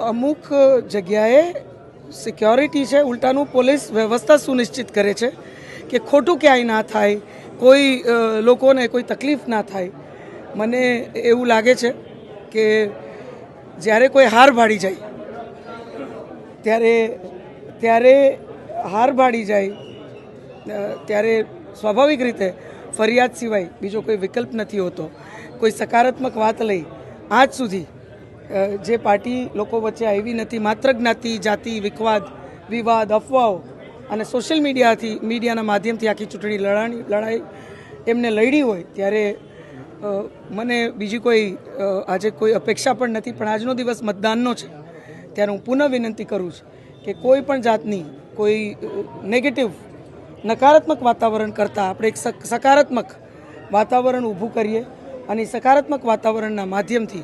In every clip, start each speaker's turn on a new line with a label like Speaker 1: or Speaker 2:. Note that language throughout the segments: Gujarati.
Speaker 1: અમુક જગ્યાએ સિક્યોરિટી છે, ઉલટાનું પોલીસ વ્યવસ્થા સુનિશ્ચિત કરે છે કે ખોટું ક્યાંય ના થાય, કોઈ લોકોને કોઈ તકલીફ ના થાય. મને એવું લાગે છે કે જ્યારે કોઈ હાર ભાડી જાય ત્યારે સ્વાભાવિક રીતે ફરિયાદ સિવાય બીજો કોઈ વિકલ્પ નથી હોતો. કોઈ સકારાત્મક વાત લઈ આજ સુધી જે પાર્ટી લોકો વચ્ચે આવી નથી, માત્ર જ્ઞાતિ જાતિ વિવાદ અફવાઓ અને સોશિયલ મીડિયાના માધ્યમથી આખી ચૂંટણી લડાઈ એમને લડી હોય, ત્યારે મને બીજી કોઈ આજે કોઈ અપેક્ષા પણ નથી. પણ આજનો દિવસ મતદાનનો છે, ત્યારે હું પુનઃ વિનંતી કરું છું કે કોઈ પણ જાતની કોઈ નેગેટિવ નકારાત્મક વાતાવરણ કરતાં આપણે એક સકારાત્મક વાતાવરણ ઊભું કરીએ અને સકારાત્મક વાતાવરણના માધ્યમથી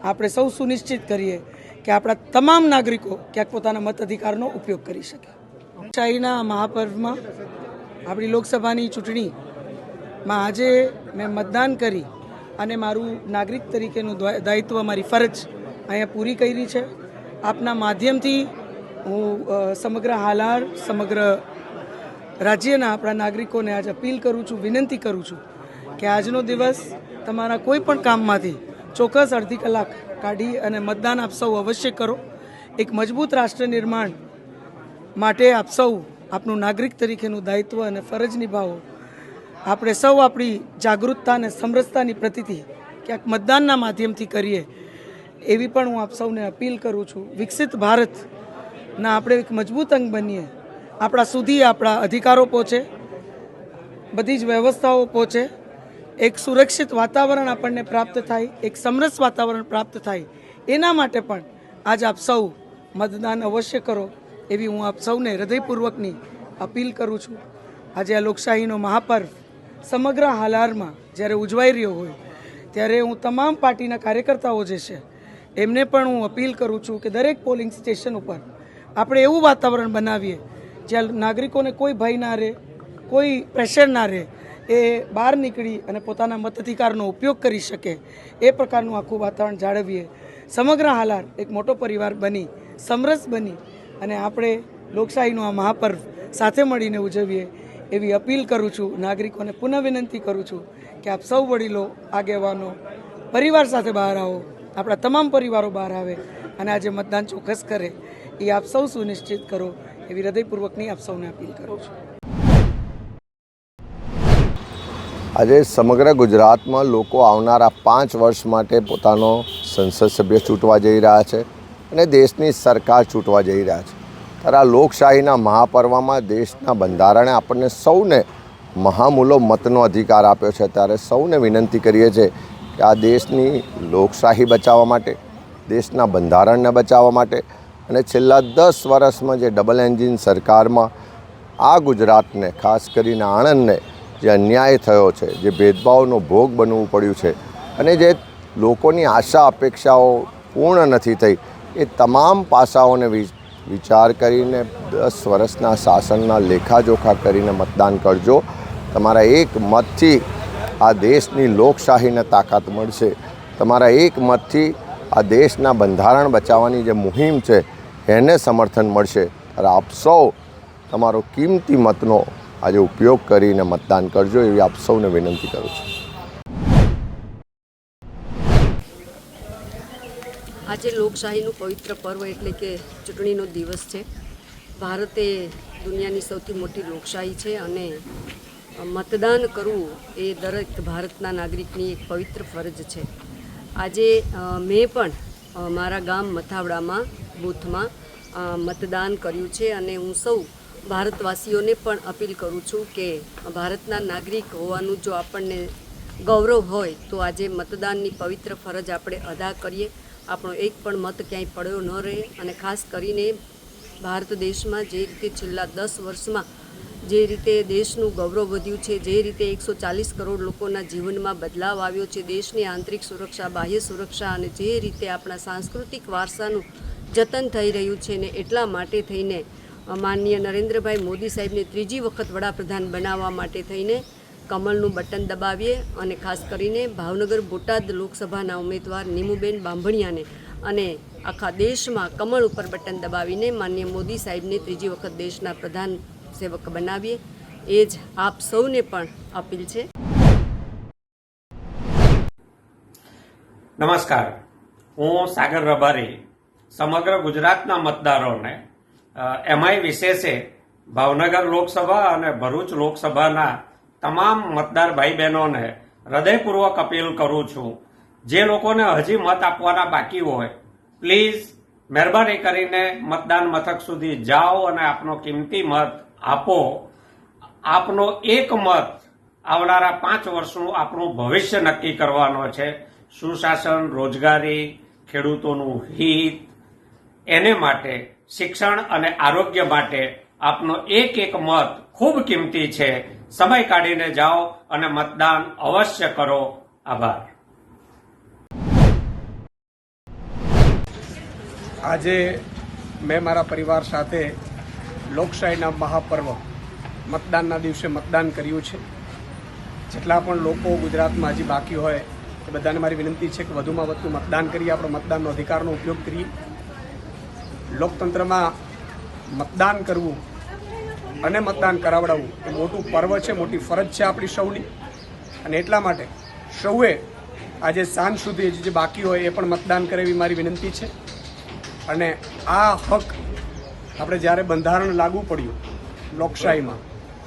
Speaker 1: આપણે સૌ સુનિશ્ચિત કરીએ કે આપણા તમામ નાગરિકો ક્યાંક પોતાના મત અધિકારનો ઉપયોગ કરી શકે. લોકશાહીના મહાપર્વમાં આપણી લોકસભાની ચૂંટણીમાં આજે મેં મતદાન કરી અને મારું નાગરિક તરીકેનું દાયિત્વ, મારી ફરજ અહીંયા પૂરી કરી છે. આપના માધ્યમથી હું સમગ્ર હાલાર, સમગ્ર રાજ્યના આપણા નાગરિકોને આજ અપીલ કરું છું, વિનંતી કરું છું કે આજનો દિવસ તમારા કોઈ પણ કામમાંથી ચોક્કસ અડધી કલાક કાઢી અને મતદાન આપ સૌ અવશ્ય કરો. એક મજબૂત રાષ્ટ્ર નિર્માણ માટે આપ સૌ આપનું નાગરિક તરીકેનું દાયિત્વ અને ફરજ નિભાવો. આપણે સૌ આપણી જાગૃતતા અને સમરસતાની પ્રતિતિ ક્યાંક મતદાનના માધ્યમથી કરીએ, એવી પણ હું આપ સૌને અપીલ કરું છું. વિકસિત ભારતના આપણે એક મજબૂત અંગ બનીએ, આપણા સુધી આપણા અધિકારો પહોંચે, બધી જ વ્યવસ્થાઓ પહોંચે, એક સુરક્ષિત વાતાવરણ આપણને પ્રાપ્ત થાય, એક સમરસ વાતાવરણ પ્રાપ્ત થાય. એના માટે પણ આજ આપ સૌ મતદાન અવશ્ય કરો, એવી હું આપ સૌને હૃદયપૂર્વકની અપીલ કરું છું. આજે આ લોકશાહીનો મહાપર્વ સમગ્ર હાલારમાં જ્યારે ઉજવાઈ રહ્યો હોય, ત્યારે હું તમામ પાર્ટીના કાર્યકર્તાઓ જે છે એમને પણ હું અપીલ કરું છું કે દરેક પોલિંગ સ્ટેશન ઉપર આપણે એવું વાતાવરણ બનાવીએ જ્યાં નાગરિકોને કોઈ ભય ના રહે, કોઈ પ્રેશર ના રહે, એ બહાર નીકળી અને પોતાના મતાધિકારનો ઉપયોગ કરી શકે, એ પ્રકારનું આખું વાતાવરણ જાળવીએ. સમગ્ર હાલાર એક મોટો પરિવાર બની, સમરસ બની અને આપણે લોકશાહીનો આ મહાપર્વ સાથે મળીને ઉજવીએ, એવી અપીલ કરું છું. નાગરિકોને પુનઃ વિનંતી કરું છું કે આપ સૌ વડીલો, આગેવાનો પરિવાર સાથે બહાર આવો, આપણા તમામ પરિવારો બહાર આવે અને આજે મતદાન ચોક્કસ કરે, એ આપ સૌ સુનિશ્ચિત કરો, એવી હૃદયપૂર્વકની આપ સૌને અપીલ કરું છું.
Speaker 2: આજે સમગ્ર ગુજરાતમાં લોકો આવનારા 5 વર્ષ માટે પોતાનો સંસદ સભ્ય ચૂંટવા જઈ રહ્યા છે અને દેશની સરકાર ચૂંટવા જઈ રહ્યા છે. ત્યારે આ લોકશાહીના મહાપર્વમાં દેશના બંધારણે આપણને સૌને મહામૂલો મતનો અધિકાર આપ્યો છે. ત્યારે સૌને વિનંતી કરીએ છીએ કે આ દેશની લોકશાહી બચાવવા માટે, દેશના બંધારણને બચાવવા માટે અને છેલ્લા 10 વર્ષમાં જે ડબલ એન્જિન સરકારમાં આ ગુજરાતને, ખાસ કરીને આણંદને જે અન્યાય થયો છે, જે ભેદભાવનો ભોગ બનવું પડ્યું છે અને જે લોકોની આશા અપેક્ષાઓ પૂર્ણ નથી થઈ, એ તમામ પાસાઓને વિચાર કરીને 10 વર્ષના શાસનના લેખાજોખા કરીને મતદાન કરજો. તમારા એક મતથી આ દેશની લોકશાહીને તાકાત મળશે. તમારા એક મતથી આ દેશના બંધારણ બચાવવાની જે મુહિમ છે એને સમર્થન મળશે ત્યારે આપ સૌ તમારો કિંમતી મતનો આજે ઉપયોગ કરીને મતદાન કરજો એવી આપ સૌને વિનંતી કરું છું.
Speaker 3: આજે લોકશાહીનું પવિત્ર પર્વ એટલે કે ચૂંટણીનો દિવસ છે. ભારત એ દુનિયાની સૌથી મોટી લોકશાહી છે અને મતદાન કરવું એ દરેક ભારતના નાગરિકની એક પવિત્ર ફરજ છે. આજે મેં પણ મારા ગામ મથાવડામાં બૂથમાં મતદાન કર્યું છે અને હું સૌ ભારતવાસીઓને પણ અપીલ કરું છું કે ભારતના નાગરિક હોવાનું જો આપણને ગૌરવ હોય તો આજે મતદાનની પવિત્ર ફરજ આપણે અદા કરીએ. આપણો એક પણ મત ક્યાંય પડ્યો ન રહે અને ખાસ કરીને ભારત દેશમાં જે રીતે છેલ્લા 10 વર્ષમાં જે રીતે દેશનું ગૌરવ વધ્યું છે, જે રીતે 140 કરોડ લોકોના જીવનમાં બદલાવ આવ્યો છે, દેશની આંતરિક સુરક્ષા, બાહ્ય સુરક્ષા અને જે રીતે આપણા સાંસ્કૃતિક વારસાનું જતન થઈ રહ્યું છે ને એટલા માટે થઈને માનનીય નરેન્દ્રભાઈ મોદી સાહેબને ત્રીજી વખત વડાપ્રધાન બનાવવા માટે થઈને કમળનું બટન દબાવીએ અને ખાસ કરીને ભાવનગર બોટાદ લોકસભાના ઉમેદવાર નીમુબેન બાંભણિયાને અને આખા દેશમાં કમળ ઉપર બટન દબાવીને માનનીય મોદી સાહેબને ત્રીજી વખત દેશના પ્રધાન સેવક બનાવીએ એ જ આપ સૌને પણ અપીલ છે.
Speaker 4: નમસ્કાર, હું સાગર રબારી સમગ્ર ગુજરાતના મતદારોને એમાંય વિશેષે ભાવનગર લોકસભા અને ભરૂચ લોકસભાના તમામ મતદાર ભાઈ બહેનોને હૃદયપૂર્વક અપીલ કરું છું, જે લોકોને હજી મત આપવાના બાકી હોય પ્લીઝ મહેરબાની કરીને મતદાન મથક સુધી જાઓ અને આપનો કિંમતી મત આપો. આપનો એક મત આવનારા 5 વર્ષનું આપણું ભવિષ્ય નક્કી કરવાનો છે. સુશાસન, રોજગારી, ખેડૂતોનું હિત, એને માટે શિક્ષણ અને આરોગ્ય માટે આપનો એક મત ખૂબ કિંમતી છે. સમય કાઢીને જાઓ અને મતદાન અવશ્ય કરો. આભાર.
Speaker 5: આજે મેં મારા પરિવાર સાથે લોકશાહીના મહાપર્વ મતદાનના દિવસે મતદાન કર્યું છે. જેટલા પણ લોકો ગુજરાતમાં હજી બાકી હોય એ બધાને મારી વિનંતી છે કે વધુમાં વધુ મતદાન કરીએ, આપણો મતદાનનો અધિકારનો ઉપયોગ કરીએ. લોકતંત્રમાં મતદાન કરવું અને મતદાન કરાવડાવવું એ મોટું પર્વ છે, મોટી ફરજ છે આપણી સૌની. અને એટલા માટે સૌએ આજે સાંજ સુધી જે બાકી હોય એ પણ મતદાન કરે એવી મારી વિનંતી છે. અને આ હક આપણે જ્યારે બંધારણ લાગુ પડ્યું લોકશાહીમાં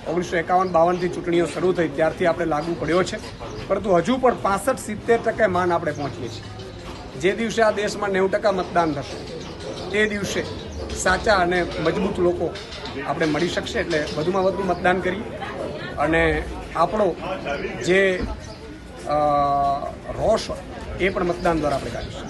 Speaker 5: 1951-52થી ચૂંટણીઓ શરૂ થઈ ત્યારથી આપણે લાગુ પડ્યો છે, પરંતુ હજુ પણ 65-70% માન આપણે પહોંચીએ છીએ. જે દિવસે આ દેશમાં 90% મતદાન થશે તે દિવસે સાચા અને મજબૂત લોકો આપણે મળી શકશે. એટલે વધુમાં વધુ મતદાન કરી અને આપણો જે રોષ એ પણ મતદાન દ્વારા આપણે કાઢીશું.